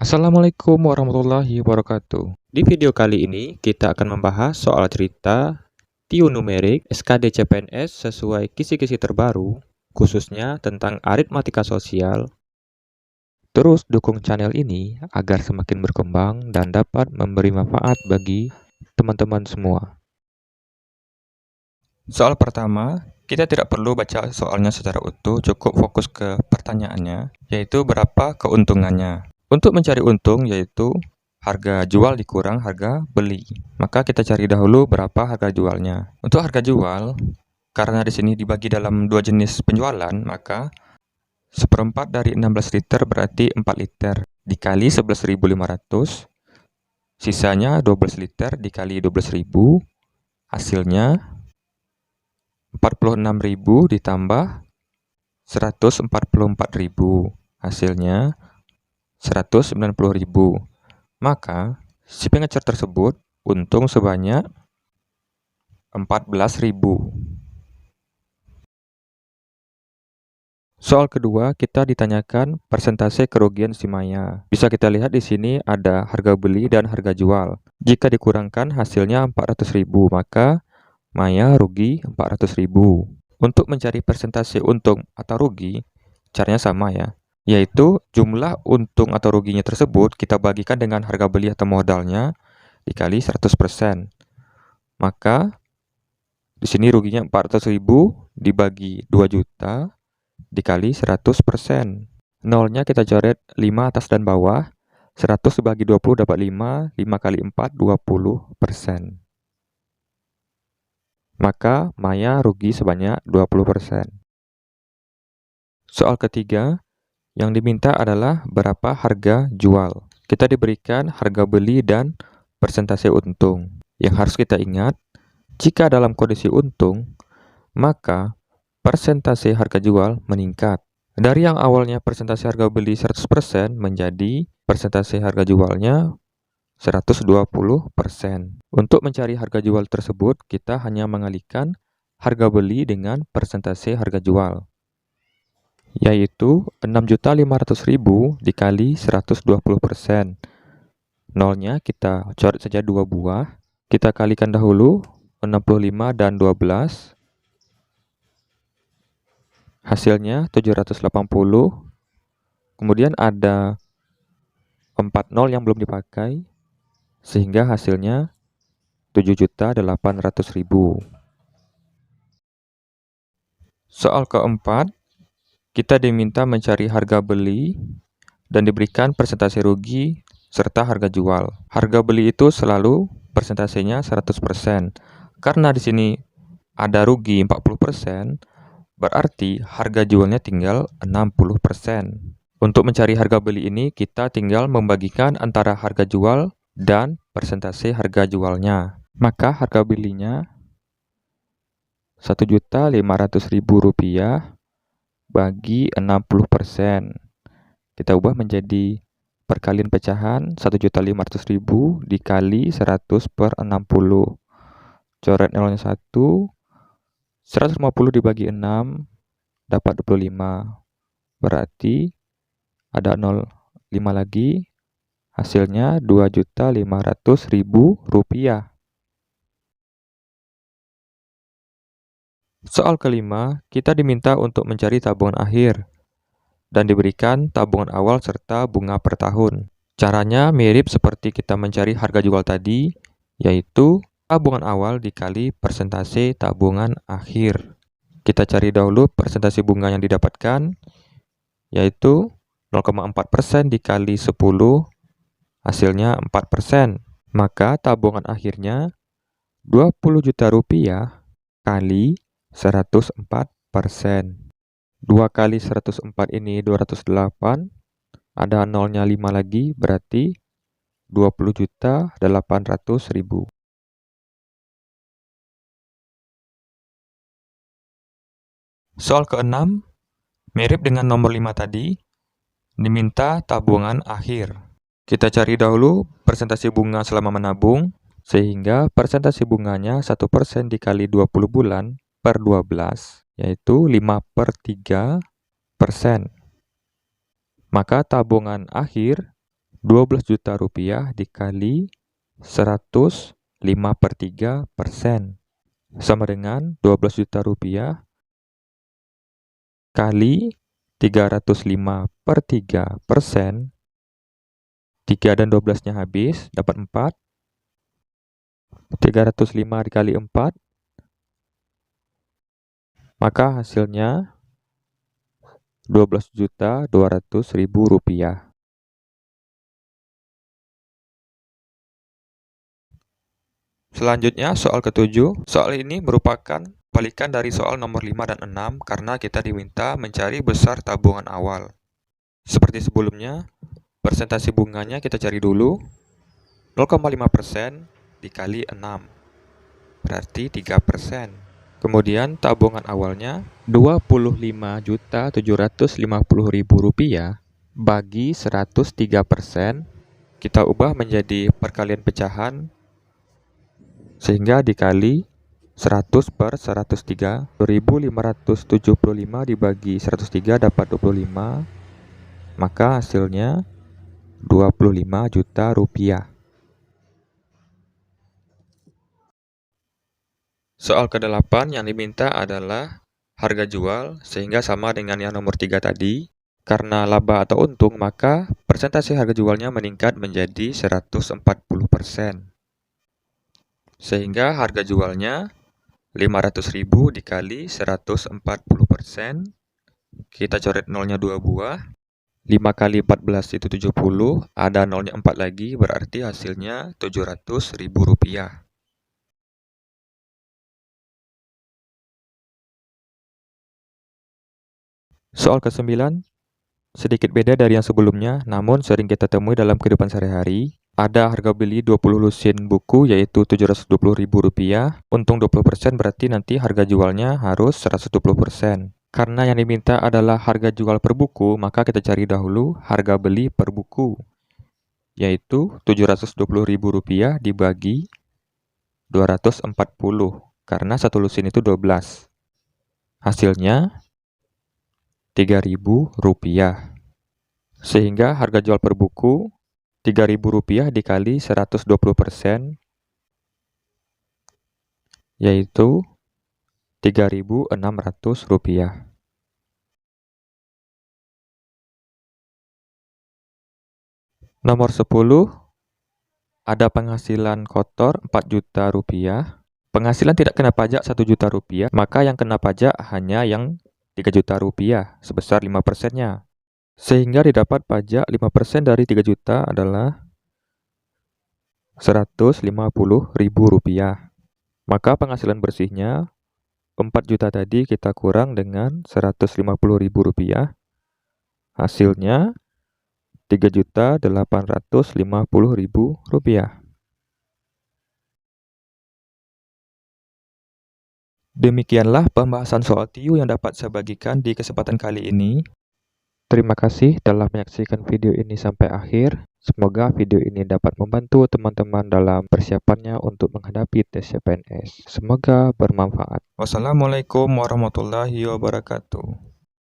Assalamualaikum warahmatullahi wabarakatuh. Di video kali ini kita akan membahas soal cerita TIU numerik SKD CPNS sesuai kisi-kisi terbaru, khususnya tentang aritmatika sosial. Terus dukung channel ini agar semakin berkembang dan dapat memberi manfaat bagi teman-teman semua. Soal pertama, kita tidak perlu baca soalnya secara utuh, cukup fokus ke pertanyaannya, yaitu berapa keuntungannya. Untuk mencari untung yaitu harga jual dikurang harga beli. Maka kita cari dahulu berapa harga jualnya. Untuk harga jual, karena di sini dibagi dalam dua jenis penjualan, maka seperempat dari 16 liter berarti 4 liter dikali 11.500, sisanya 12 liter dikali 12.000, hasilnya 46.000 ditambah 144.000, hasilnya 190.000. Maka si pengecer tersebut untung sebanyak 14.000. Soal kedua, kita ditanyakan persentase kerugian si Maya. Bisa kita lihat di sini ada harga beli dan harga jual. Jika dikurangkan hasilnya 400.000, maka Maya rugi 400.000. Untuk mencari persentase untung atau rugi, caranya sama ya, yaitu jumlah untung atau ruginya tersebut kita bagikan dengan harga beli atau modalnya dikali 100%. Maka di sini ruginya 400.000 dibagi 2 juta dikali 100%. Nolnya kita coret 5 atas dan bawah. 100 dibagi 20 dapat 5, 5 kali 4 20%. Maka Maya rugi sebanyak 20%. Soal ketiga, yang diminta adalah berapa harga jual. Kita diberikan harga beli dan persentase untung. Yang harus kita ingat, jika dalam kondisi untung, maka persentase harga jual meningkat. Dari yang awalnya persentase harga beli 100% menjadi persentase harga jualnya 120%. Untuk mencari harga jual tersebut, kita hanya mengalihkan harga beli dengan persentase harga jual, yaitu 6.500.000 dikali 120%. Nolnya kita coret saja 2 buah. Kita kalikan dahulu 65 dan 12. Hasilnya 780. Kemudian ada 4 nol yang belum dipakai, sehingga hasilnya 7.800.000. Soal keempat, kita diminta mencari harga beli dan diberikan persentase rugi serta harga jual. Harga beli itu selalu persentasenya 100%. Karena di sini ada rugi 40%, berarti harga jualnya tinggal 60%. Untuk mencari harga beli ini, kita tinggal membagikan antara harga jual dan persentase harga jualnya. Maka harga belinya Rp1.500.000 bagi 60%. Kita ubah menjadi perkalian pecahan 1.500.000 dikali 100 per 60. Coret nolnya 1. 150 dibagi 6 dapat 25. Berarti ada 0,5 lagi. Hasilnya Rp2.500.000. Soal kelima, kita diminta untuk mencari tabungan akhir dan diberikan tabungan awal serta bunga per tahun. Caranya mirip seperti kita mencari harga jual tadi, yaitu tabungan awal dikali persentase tabungan akhir. Kita cari dahulu persentase bunga yang didapatkan, yaitu 0,4% dikali 10, hasilnya 4%. Maka tabungan akhirnya Rp20 juta kali 104%. 2 kali 104 ini 208. Ada nolnya 5 lagi, berarti 20.800.000. Soal keenam, mirip dengan nomor 5 tadi, diminta tabungan akhir. Kita cari dahulu persentase bunga selama menabung, sehingga persentase bunganya 1% dikali 20 bulan per 12, yaitu 5/3%. Maka tabungan akhir 12 juta rupiah dikali 105/3% sama dengan 12 juta rupiah kali 305/3%. 3 dan 12-nya habis, dapat 4. 305 dikali 4, maka hasilnya 12.200.000 rupiah. Selanjutnya soal ke-7. Soal ini merupakan balikan dari soal nomor 5 dan 6 karena kita diminta mencari besar tabungan awal. Seperti sebelumnya, persentase bunganya kita cari dulu. 0,5% dikali 6, berarti 3%. Kemudian tabungan awalnya 25.750.000 rupiah bagi 103%, kita ubah menjadi perkalian pecahan sehingga dikali 100/103. 2.575 dibagi 103 dapat 25, maka hasilnya 25 juta rupiah. Soal ke-8 yang diminta adalah harga jual sehingga sama dengan yang nomor 3 tadi. Karena laba atau untung, maka persentase harga jualnya meningkat menjadi 140%. Sehingga harga jualnya 500.000 dikali 140%. Kita coret nolnya 2 buah. 5 kali 14 itu 70, ada nolnya 4 lagi, berarti hasilnya 700.000 rupiah. Soal ke-9 sedikit beda dari yang sebelumnya, namun sering kita temui dalam kehidupan sehari-hari. Ada harga beli 20 lusin buku yaitu 720.000 rupiah. Untung 20% berarti nanti harga jualnya harus 120%. Karena yang diminta adalah harga jual per buku, maka kita cari dahulu harga beli per buku, yaitu 720.000 rupiah dibagi 240, karena satu lusin itu 12. Hasilnya 3.000 rupiah. Sehingga harga jual per buku 3.000 rupiah dikali 120%, yaitu 3.600 rupiah. Nomor 10, ada penghasilan kotor 4 juta rupiah. Penghasilan tidak kena pajak 1 juta rupiah, maka yang kena pajak hanya yang 3 juta rupiah sebesar 5%-nya. Sehingga didapat pajak 5% dari 3 juta adalah 150.000 rupiah. Maka penghasilan bersihnya 4 juta tadi kita kurang dengan 150.000 rupiah. Hasilnya 3.850.000 rupiah. Demikianlah pembahasan soal TIU yang dapat saya bagikan di kesempatan kali ini. Terima kasih telah menyaksikan video ini sampai akhir. Semoga video ini dapat membantu teman-teman dalam persiapannya untuk menghadapi tes CPNS. Semoga bermanfaat. Wassalamualaikum warahmatullahi wabarakatuh.